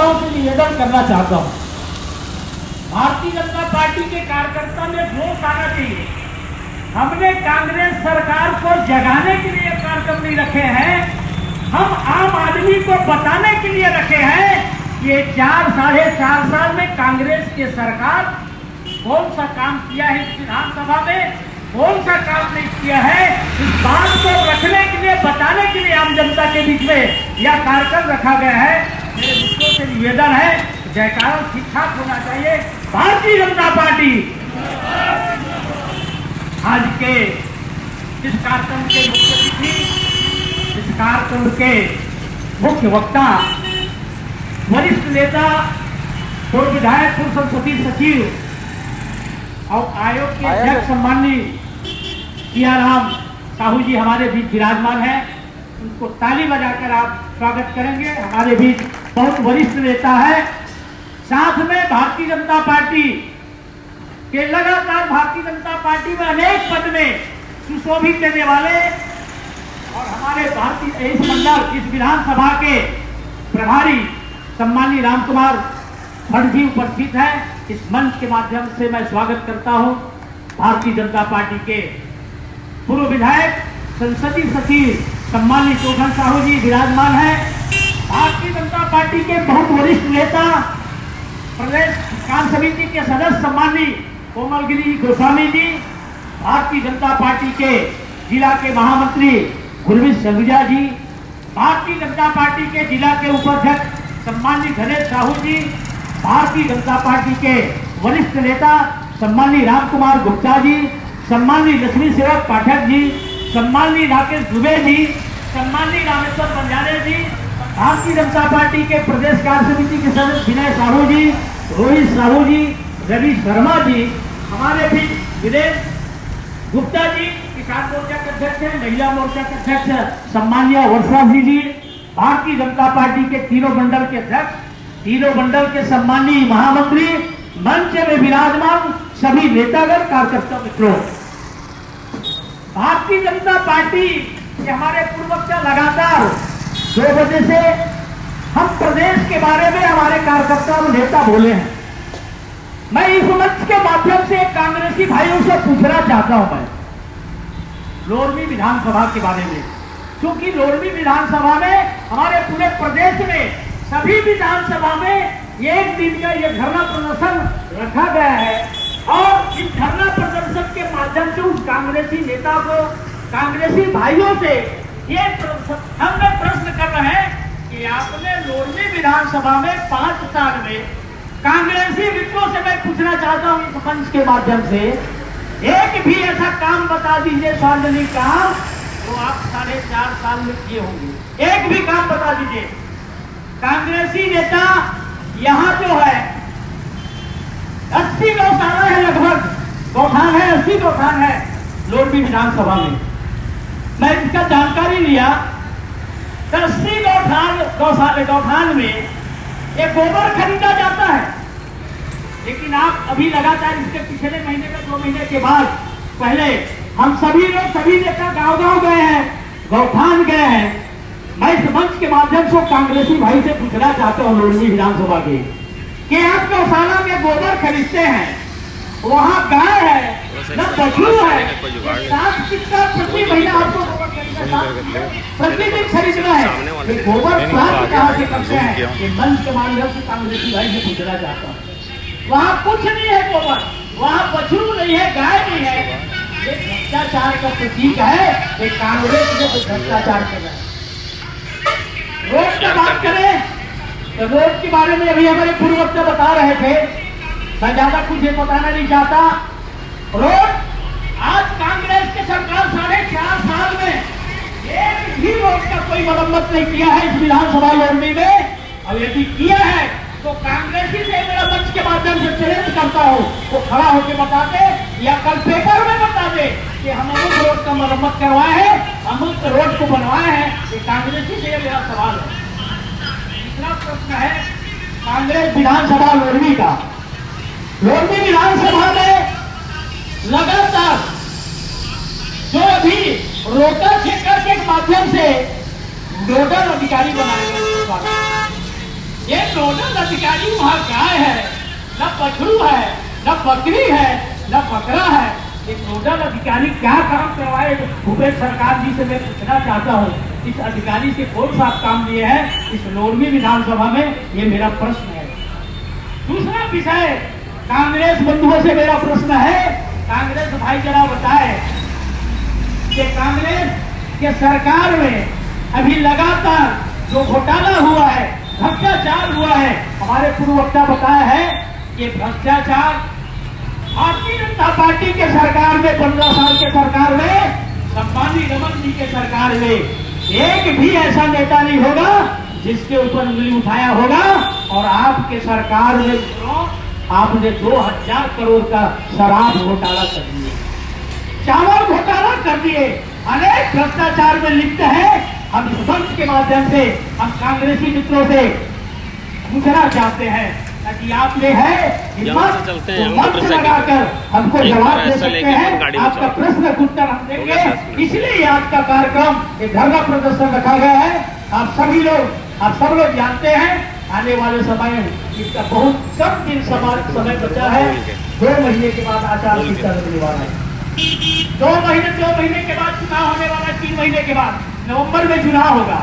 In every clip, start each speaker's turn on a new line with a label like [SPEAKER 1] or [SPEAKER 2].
[SPEAKER 1] श्रोताओं से निवेदन करना चाहता हूं, भारतीय जनता पार्टी के कार्यकर्ता में जोश आना चाहिए। हमने कांग्रेस सरकार को जगाने के लिए कार्यक्रम नहीं रखे हैं, हम आम आदमी को बताने के लिए रखे हैं कि ये 4-4.5 साल में कांग्रेस की सरकार कौन सा काम किया है, इस विधानसभा में कौन सा काम नहीं किया है। इस बात को रखने के लिए, बताने के लिए आम जनता के बीच में यह कार्यक्रम रखा गया है। मेरे मित्रों से निवेदन है, जयकारा ठीक ठाक होना चाहिए। भारतीय जनता पार्टी आज के इस कार्यक्रम के मुख्य अतिथि, इस कार्यक्रम के मुख्य वक्ता, वरिष्ठ नेता, पूर्व विधायक, पूर्व संसदीय सचिव और आयोग के अध्यक्ष सम्माननीय सियाराम साहू जी हमारे बीच विराजमान है। उनको ताली बजाकर आप स्वागत करेंगे। हमारे बीच बहुत वरिष्ठ नेता है, साथ में भारतीय जनता पार्टी के लगातार भारतीय जनता पार्टी में अनेक पद में सुशोभित देने वाले और हमारे भारतीय इस मंडल, इस विधानसभा के प्रभारी सम्माननीय राम कुमार भट्ट जी उपस्थित है। इस मंच के माध्यम से मैं स्वागत करता हूं भारतीय जनता पार्टी के पूर्व विधायक, संसदीय सचिव सम्माननीय शोभन साहू जी विराजमान है। भारतीय जनता पार्टी के बहुत वरिष्ठ नेता, प्रदेश कार्य समिति के सदस्य सम्माननीय कोमलगिरी गोस्वामी जी, भारतीय जनता पार्टी के जिला के महामंत्री गुरमीत सलूजा जी, भारतीय जनता पार्टी के जिला के उपाध्यक्ष सम्माननीय गणेश साहू जी, भारतीय जनता पार्टी के वरिष्ठ नेता सम्माननीय राम कुमार गुप्ता जी, सम्माननीय लक्ष्मी सेवक पाठक जी, सम्माननीय राकेश दुबे जी, सम्माननीय रामेश्वर बंजारे जी, भारतीय जनता पार्टी के प्रदेश कार्य समिति के सदस्य विनय साहू जी, रोहित साहू जी, रवि शर्मा जी, हमारे भी विदेश गुप्ता जी किसान मोर्चा के अध्यक्ष हैं, महिला मोर्चा के अध्यक्ष सम्माननीय वर्षा जी, भारतीय जनता पार्टी के तीनों मंडल के अध्यक्ष, तीनों मंडल के सम्माननीय महामंत्री, मंच में विराजमान सभी नेतागण, कार्यकर्ता मित्रों, भारतीय जनता पार्टी के हमारे पूर्वोत्तर लगातार 2 बजे से हम प्रदेश के बारे में हमारे कार्यकर्ता और नेता बोले हैं। मैं इस मंच के माध्यम से कांग्रेसी भाइयों से पूछना चाहता हूं, मैं लोरमी विधानसभा के बारे में, क्योंकि लोरमी विधानसभा में हमारे पूरे प्रदेश में सभी विधानसभा में 1 दिन का यह धरना प्रदर्शन रखा गया है और इस धरना प्रदर्शन के माध्यम से उस कांग्रेसी नेता को, कांग्रेसी भाइयों से ये हमने प्रश्न कर रहे हैं कि आपने लोरमी विधानसभा में 5 साल में कांग्रेसी मित्रों से मैं पूछना चाहता हूं इस मंच के माध्यम से, एक भी ऐसा काम बता दीजिए सार्वजनिक काम तो आप 4.5 साल में किए होंगे। एक भी काम बता दीजिए। कांग्रेसी नेता यहाँ जो है 80 गौशाला है, लगभग गौठान है, 80 गौठान है लोरमी विधानसभा में। मैं इसका जानकारी लिया, 80 गौठान में एक गोबर खरीदा जाता है, लेकिन आप अभी लगातार इसके पिछले महीने में 2 महीने के बाद पहले हम सभी लोग, सभी नेता गांव-गांव गए हैं, गौठान गए हैं। मैं इस मंच के माध्यम से कांग्रेसी भाई से पूछना चाहता हूँ लोरमी विधानसभा के कि आप गौशाला में गोबर खरीदते हैं, वहाँ गाय है न पशु है, साथ कितना प्रति महीना आपको प्रतिदिन खरीदना है, गोबर प्राप्त कहाँ से करते हैं? ये मंच के माध्यम से कांग्रेसी भाई से पूछना चाहता हूँ। वहाँ कुछ नहीं है गोबर, वहाँ पशु नहीं है, गाय नहीं है, ये भ्रष्टाचार का प्रतीक है। ये कांग्रेस ने तो भ्रष्टाचार कर रहा है। रोड की बात करें तो रोड के बारे में अभी हमारे पूर्ववक्ता बता रहे थे, मैं ज्यादा कुछ ये बताना नहीं चाहता। रोड आज कांग्रेस की सरकार 4.5 साल में एक भी रोड का कोई मरम्मत नहीं किया है इस विधानसभा लोरमी में, और यदि किया है तो कांग्रेसी से मेरा मंच के माध्यम से चैलेंज करता हूं, वो खड़ा होकर बता दे या कल पेपर में बता दे कि हम अमुक रोड का मरम्मत करवाए हैं, अमुक रोड को बनवाए हैं। ये कांग्रेसी से मेरा सवाल है। दूसरा प्रश्न है कांग्रेस विधानसभा लोरमी का। लोरमी विधानसभा में लगातार जो अभी रोटर चेकर के माध्यम से नोडल अधिकारी बनाए गए, ये नोडल अधिकारी वहाँ गाय है, न बछरू है, न बकरी है, न बकरा है। एक नोडल अधिकारी क्या काम करवाए? भूपेश सरकार जी से मैं पूछना चाहता हूँ, इस अधिकारी से कौन सा काम लिए है इस लोरमी विधानसभा में? ये मेरा प्रश्न है। दूसरा विषय, कांग्रेस बंधुओं से मेरा प्रश्न है, कांग्रेस भाई जरा बताए कि कांग्रेस के सरकार में अभी लगातार जो घोटाला हुआ है, भ्रष्टाचार हुआ है, हमारे पूर्व वक्ता बताया है कि भ्रष्टाचार भारतीय जनता पार्टी के सरकार में, 15 साल के सरकार में, सम्मानी रमन जी के सरकार में एक भी ऐसा नेता नहीं होगा जिसके ऊपर उंगली उठाया होगा। और आपके सरकार में आपने 2000 करोड़ का शराब घोटाला कर दिए, चावल घोटाला कर दिए, अनेक भ्रष्टाचार में लिप्त है। हम इस मंच के माध्यम से हम कांग्रेसी मित्रों से पूछना चाहते हैं ताकि आपने है हिम्मत तो मंच लगाकर हमको जवाब दे सकते हैं। आपका प्रश्न उत्तर हम देंगे, इसलिए आज का कार्यक्रम एक धरना प्रदर्शन रखा गया है। आप सभी लोग, आप सब लोग जानते हैं आने वाले समय इसका बहुत कम दिन समय बचा है। 2 महीने के बाद आचार संहिता लगने वाला है, 2 महीने के बाद चुनाव होने वाला है, 3 महीने के बाद नवंबर में चुनाव होगा।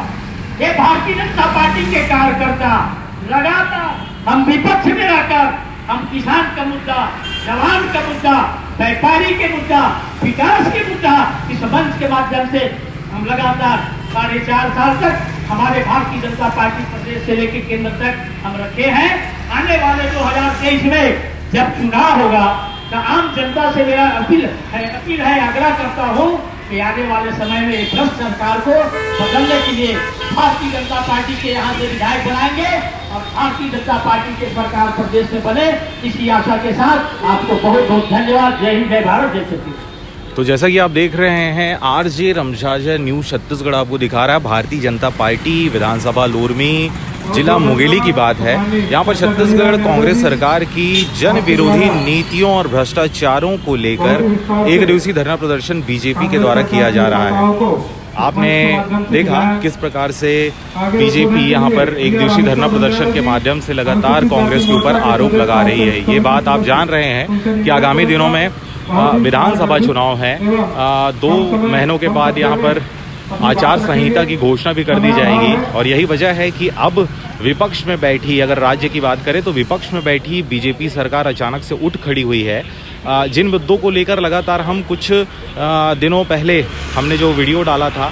[SPEAKER 1] ये भारतीय जनता पार्टी के कार्यकर्ता लगातार हम विपक्ष में रहकर हम किसान का मुद्दा, जवान का मुद्दा, व्यापारी के मुद्दा, विकास के मुद्दा इस मंच के माध्यम से हम लगातार 4.5 साल तक हमारे भारतीय जनता पार्टी प्रदेश से लेकर केंद्र तक हम रखे हैं। आने वाले 2023 में जब चुनाव होगा तो आम जनता से मेरा अपील है, आग्रह करता हूँ कि आने वाले समय में एक भ्रष्ट सरकार को बदलने के लिए भारतीय जनता पार्टी के यहाँ से विधायक बनाएंगे और भारतीय जनता पार्टी के सरकार प्रदेश में बने, इसी आशा के साथ आपको बहुत बहुत धन्यवाद। जय हिंद, जय भारत, जय छत्तीसगढ़।
[SPEAKER 2] तो जैसा कि आप देख रहे हैं, आरजे रमझाझर न्यूज़ छत्तीसगढ़ आपको दिखा रहा है भारतीय जनता पार्टी विधानसभा लोरमी जिला मुंगेली की बात है। यहाँ पर छत्तीसगढ़ कांग्रेस सरकार की जन विरोधी नीतियों और भ्रष्टाचारों को लेकर एक दिवसीय धरना प्रदर्शन बीजेपी के द्वारा किया जा रहा है। आपने देखा किस प्रकार से बीजेपी यहाँ पर एक दिवसीय धरना प्रदर्शन के माध्यम से लगातार कांग्रेस के ऊपर आरोप लगा रही है। ये बात आप जान रहे हैं कि आगामी दिनों में विधानसभा चुनाव है। 2 महीनों के बाद यहाँ पर आचार संहिता की घोषणा भी कर दी जाएगी और यही वजह है कि अब विपक्ष में बैठी, अगर राज्य की बात करें तो विपक्ष में बैठी बीजेपी सरकार अचानक से उठ खड़ी हुई है। जिन मुद्दों को लेकर लगातार हम कुछ दिनों पहले हमने जो वीडियो डाला था,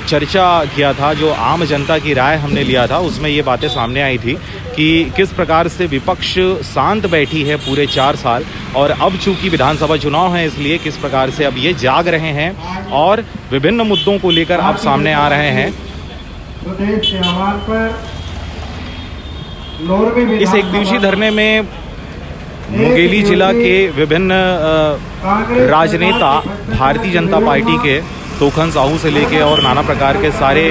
[SPEAKER 2] चर्चा किया था, जो आम जनता की राय हमने लिया था, उसमें ये बातें सामने आई थी कि किस प्रकार से विपक्ष शांत बैठी है पूरे 4 साल और अब चूंकि विधानसभा चुनाव है इसलिए किस प्रकार से अब ये जाग रहे हैं और विभिन्न मुद्दों को लेकर अब सामने आ रहे हैं। इस एक दिवसीय धरने में मुंगेली जिला के विभिन्न राजनेता भारतीय जनता पार्टी के तोखन साहू से लेके और नाना प्रकार के सारे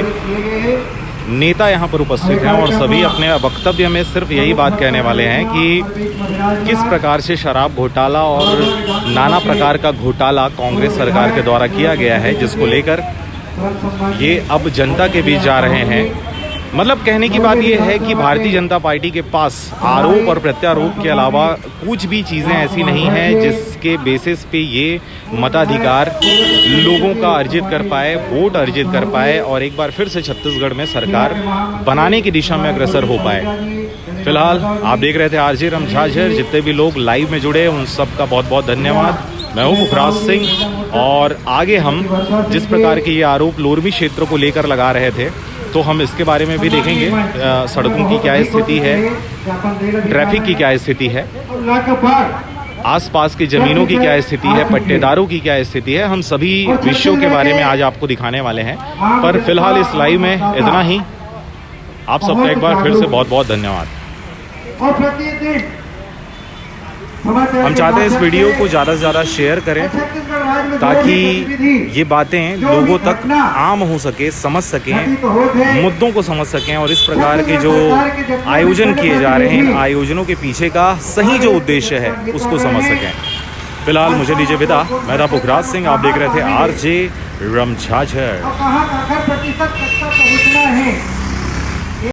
[SPEAKER 2] नेता यहाँ पर उपस्थित हैं और सभी अपने वक्तव्य में सिर्फ यही बात कहने वाले हैं कि किस प्रकार से शराब घोटाला और नाना प्रकार का घोटाला कांग्रेस सरकार के द्वारा किया गया है, जिसको लेकर ये अब जनता के बीच जा रहे हैं। मतलब कहने की बात यह है कि भारतीय जनता पार्टी के पास आरोप और प्रत्यारोप के अलावा कुछ भी चीज़ें ऐसी नहीं हैं जिसके बेसिस पे ये मताधिकार लोगों का अर्जित कर पाए, वोट अर्जित कर पाए और एक बार फिर से छत्तीसगढ़ में सरकार बनाने की दिशा में अग्रसर हो पाए। फिलहाल आप देख रहे थे आरजे रमझाझर। जितने भी लोग लाइव में जुड़े उन सब का बहुत बहुत धन्यवाद। मैं हूँ पुखराज सिंह और आगे हम जिस प्रकार के ये आरोप लोरमी क्षेत्र को लेकर लगा रहे थे तो हम इसके बारे में भी देखेंगे। सड़कों की क्या स्थिति है, ट्रैफिक की क्या स्थिति है, आसपास की ज़मीनों की क्या स्थिति है, पट्टेदारों की क्या स्थिति है, हम सभी विषयों के बारे में आज आपको दिखाने वाले हैं। पर फिलहाल इस लाइव में इतना ही। आप सबका एक बार फिर से बहुत बहुत धन्यवाद। हम चाहते हैं इस वीडियो को ज़्यादा से ज़्यादा शेयर करें ताकि ये बातें लोगों तक आम हो सके, समझ सकें, मुद्दों को समझ सकें और इस प्रकार के जो आयोजन किए जा रहे हैं, आयोजनों के पीछे का सही जो उद्देश्य है उसको समझ सकें। फिलहाल मुझे दीजिए विदा। मैं था पुखराज सिंह, आप देख रहे थे आरजे रमझाझर।